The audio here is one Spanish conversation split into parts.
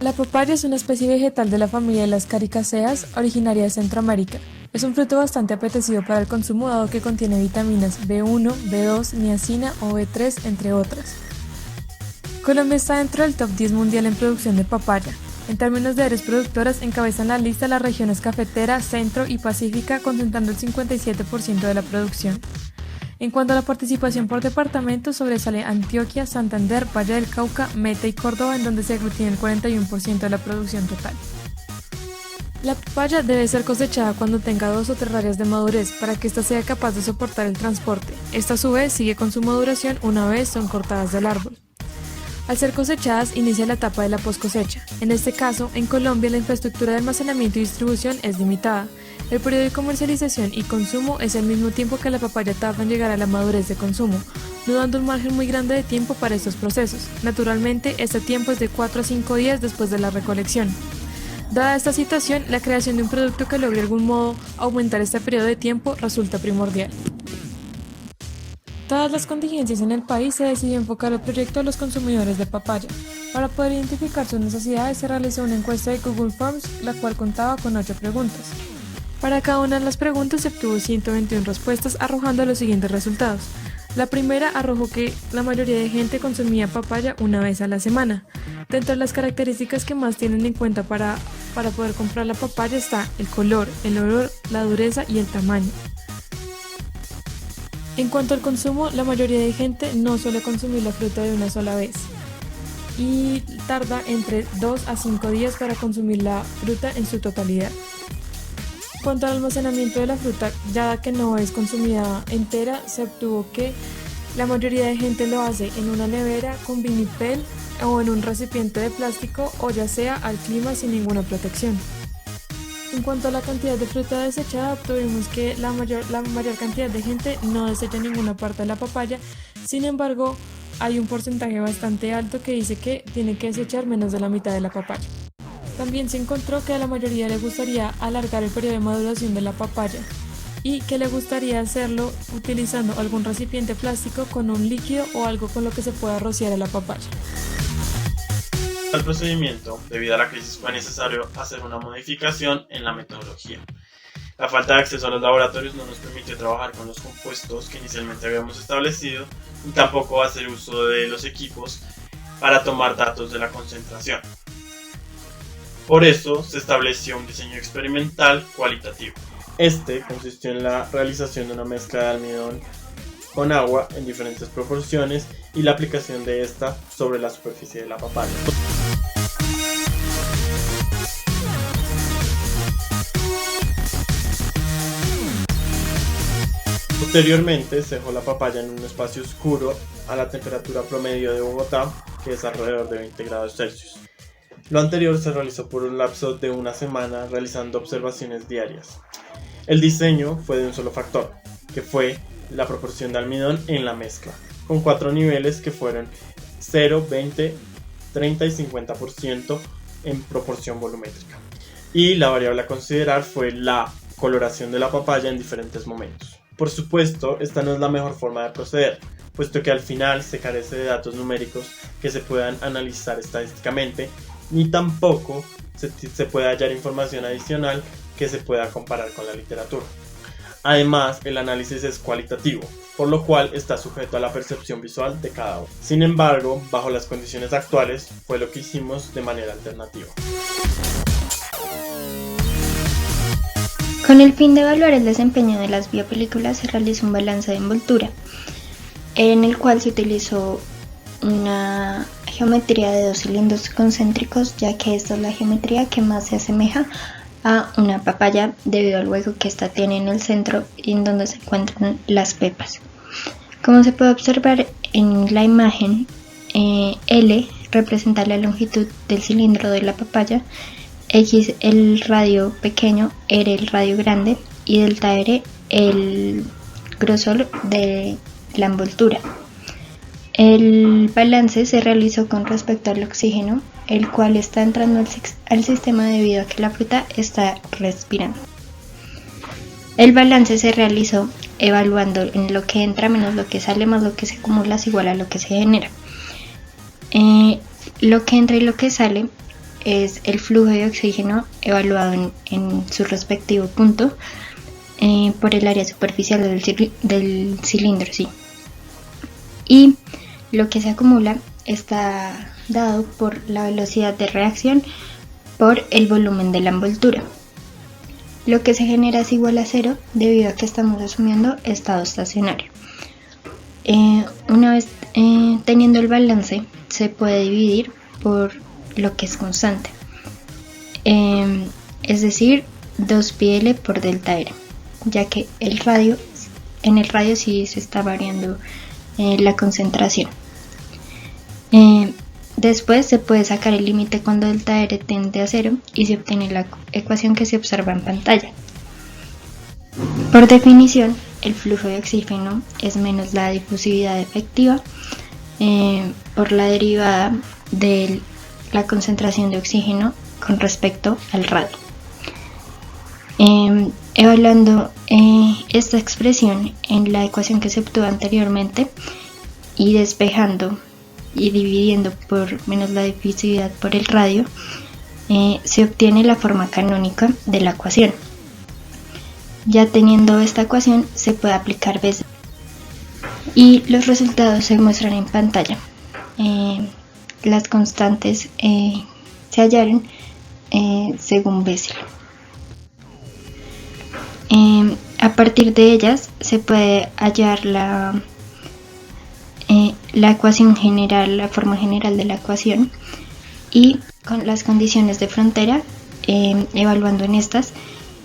La papaya es una especie vegetal de la familia de las caricaceas, originaria de Centroamérica. Es un fruto bastante apetecido para el consumo dado que contiene vitaminas B1, B2, niacina o B3, entre otras. Colombia está dentro del top 10 mundial en producción de papaya. En términos de áreas productoras, encabezan la lista las regiones cafetera, centro y pacífica, concentrando el 57% de la producción. En cuanto a la participación por departamento, sobresale Antioquia, Santander, Valle del Cauca, Meta y Córdoba, en donde se aglutina el 41% de la producción total. La papaya debe ser cosechada cuando tenga 2 o 3 rayas de madurez para que ésta sea capaz de soportar el transporte. Esta a su vez sigue con su maduración una vez son cortadas del árbol. Al ser cosechadas, inicia la etapa de la poscosecha. En este caso, en Colombia la infraestructura de almacenamiento y distribución es limitada. El periodo de comercialización y consumo es el mismo tiempo que la papaya tarda en llegar a la madurez de consumo, no dando un margen muy grande de tiempo para estos procesos. Naturalmente, este tiempo es de 4 a 5 días después de la recolección. Dada esta situación, la creación de un producto que logre de algún modo aumentar este periodo de tiempo resulta primordial. Dadas las contingencias en el país, se decidió enfocar el proyecto a los consumidores de papaya. Para poder identificar sus necesidades, se realizó una encuesta de Google Forms, la cual contaba con 8 preguntas. Para cada una de las preguntas se obtuvo 121 respuestas, arrojando los siguientes resultados. La primera arrojó que la mayoría de gente consumía papaya una vez a la semana. Dentro de las características que más tienen en cuenta para poder comprar la papaya está el color, el olor, la dureza y el tamaño. En cuanto al consumo, la mayoría de gente no suele consumir la fruta de una sola vez y tarda entre 2 a 5 días para consumir la fruta en su totalidad. En cuanto al almacenamiento de la fruta, ya que no es consumida entera, se obtuvo que la mayoría de gente lo hace en una nevera con vinipel o en un recipiente de plástico o ya sea al clima sin ninguna protección. En cuanto a la cantidad de fruta desechada, obtuvimos que la mayor cantidad de gente no desecha ninguna parte de la papaya. Sin embargo, hay un porcentaje bastante alto que dice que tiene que desechar menos de la mitad de la papaya. También se encontró que a la mayoría le gustaría alargar el periodo de maduración de la papaya y que le gustaría hacerlo utilizando algún recipiente plástico con un líquido o algo con lo que se pueda rociar a la papaya. Al procedimiento, debido a la crisis, fue necesario hacer una modificación en la metodología. La falta de acceso a los laboratorios no nos permitió trabajar con los compuestos que inicialmente habíamos establecido y tampoco hacer uso de los equipos para tomar datos de la concentración. Por eso se estableció un diseño experimental cualitativo. Este consistió en la realización de una mezcla de almidón con agua en diferentes proporciones y la aplicación de esta sobre la superficie de la papaya. Posteriormente se dejó la papaya en un espacio oscuro a la temperatura promedio de Bogotá, que es alrededor de 20 grados Celsius. Lo anterior se realizó por un lapso de una semana realizando observaciones diarias. El diseño fue de un solo factor, que fue la proporción de almidón en la mezcla, con 4 niveles que fueron 0, 20, 30 y 50% en proporción volumétrica. Y la variable a considerar fue la coloración de la papaya en diferentes momentos. Por supuesto, esta no es la mejor forma de proceder, puesto que al final se carece de datos numéricos que se puedan analizar estadísticamente, ni tampoco se puede hallar información adicional que se pueda comparar con la literatura. Además, el análisis es cualitativo, por lo cual está sujeto a la percepción visual de cada uno. Sin embargo, bajo las condiciones actuales, fue lo que hicimos de manera alternativa. Con el fin de evaluar el desempeño de las biopelículas, se realizó un balance de envoltura, en el cual se utilizó una geometría de 2 cilindros concéntricos, ya que esta es la geometría que más se asemeja a una papaya debido al hueco que ésta tiene en el centro y en donde se encuentran las pepas. Como se puede observar en la imagen, L representa la longitud del cilindro de la papaya, X el radio pequeño, R el radio grande y delta R el grosor de la envoltura. El balance se realizó con respecto al oxígeno, el cual está entrando al sistema debido a que la fruta está respirando. El balance se realizó evaluando en lo que entra menos lo que sale más lo que se acumula es igual a lo que se genera. Lo que entra y lo que sale es el flujo de oxígeno evaluado en su respectivo punto por el área superficial del cilindro, sí. Y lo que se acumula está dado por la velocidad de reacción por el volumen de la envoltura. Lo que se genera es igual a cero debido a que estamos asumiendo estado estacionario. Una vez teniendo el balance, se puede dividir por lo que es constante, es decir, 2πL por delta R, ya que en el radio sí se está variando la concentración. Después se puede sacar el límite cuando delta R tiende a cero y se obtiene la ecuación que se observa en pantalla. Por definición, el flujo de oxígeno es menos la difusividad efectiva por la derivada de la concentración de oxígeno con respecto al radio. Evaluando esta expresión en la ecuación que se obtuvo anteriormente y despejando y dividiendo por menos la difusividad por el radio, se obtiene la forma canónica de la ecuación. Ya teniendo esta ecuación se puede aplicar Bessel y los resultados se muestran en pantalla. Las constantes se hallaron según Bessel. A partir de ellas se puede hallar la ecuación general, la forma general de la ecuación, y con las condiciones de frontera, evaluando en estas,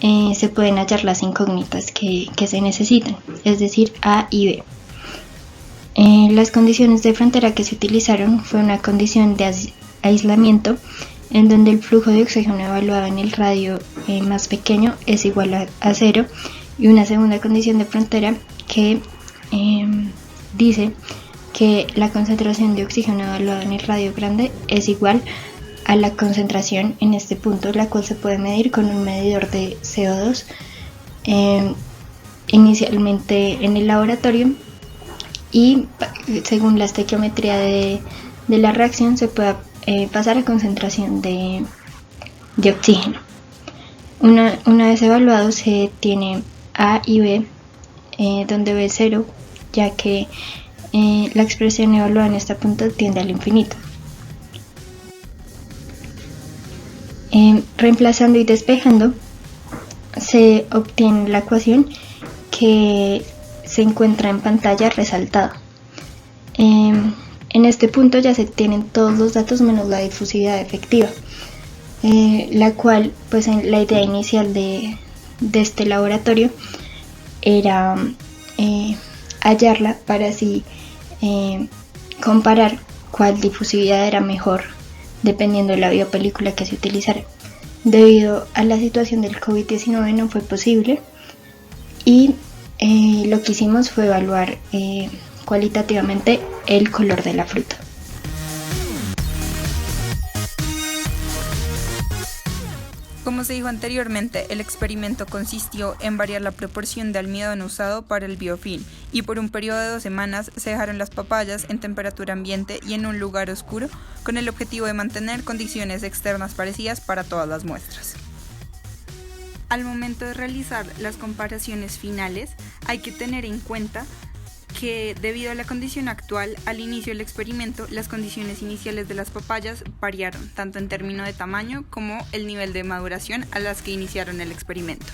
se pueden hallar las incógnitas que se necesitan, es decir, A y B. Las condiciones de frontera que se utilizaron fue una condición de aislamiento en donde el flujo de oxígeno evaluado en el radio más pequeño es igual a cero, y una segunda condición de frontera que dice que la concentración de oxígeno evaluada en el radio grande es igual a la concentración en este punto, la cual se puede medir con un medidor de CO2 inicialmente en el laboratorio, y según la estequiometría de la reacción se puede pasar a concentración de oxígeno. Una vez evaluado se tiene A y B, donde B es cero, ya que la expresión evaluada en este punto tiende al infinito. Reemplazando y despejando se obtiene la ecuación que se encuentra en pantalla resaltada. En este punto ya se tienen todos los datos menos la difusividad efectiva, la cual, pues la idea inicial de este laboratorio era hallarla para así comparar cuál difusividad era mejor dependiendo de la biopelícula que se utilizara. Debido a la situación del COVID-19 no fue posible, y lo que hicimos fue evaluar cualitativamente el color de la fruta. Como se dijo anteriormente, el experimento consistió en variar la proporción de almidón usado para el biofilm, y por un periodo de 2 semanas se dejaron las papayas en temperatura ambiente y en un lugar oscuro, con el objetivo de mantener condiciones externas parecidas para todas las muestras. Al momento de realizar las comparaciones finales, hay que tener en cuenta que debido a la condición actual, al inicio del experimento, las condiciones iniciales de las papayas variaron, tanto en términos de tamaño como el nivel de maduración a las que iniciaron el experimento.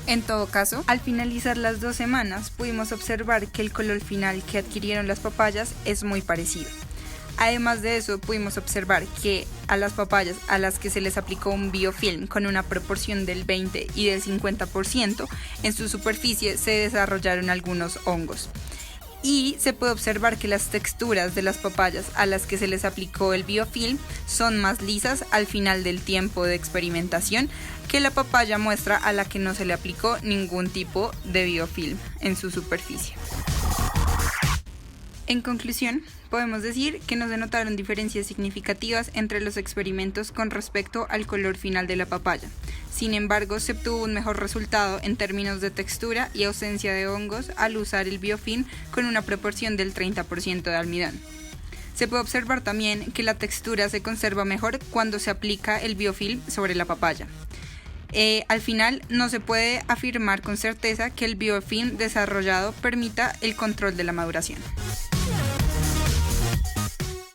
En todo caso, al finalizar las 2 semanas, pudimos observar que el color final que adquirieron las papayas es muy parecido. Además de eso, pudimos observar que a las papayas a las que se les aplicó un biofilm con una proporción del 20 y del 50%, en su superficie se desarrollaron algunos hongos. Y se puede observar que las texturas de las papayas a las que se les aplicó el biofilm son más lisas al final del tiempo de experimentación que la papaya muestra a la que no se le aplicó ningún tipo de biofilm en su superficie. En conclusión, podemos decir que no se notaron diferencias significativas entre los experimentos con respecto al color final de la papaya. Sin embargo, se obtuvo un mejor resultado en términos de textura y ausencia de hongos al usar el biofilm con una proporción del 30% de almidón. Se puede observar también que la textura se conserva mejor cuando se aplica el biofilm sobre la papaya. Al final, no se puede afirmar con certeza que el biofilm desarrollado permita el control de la maduración.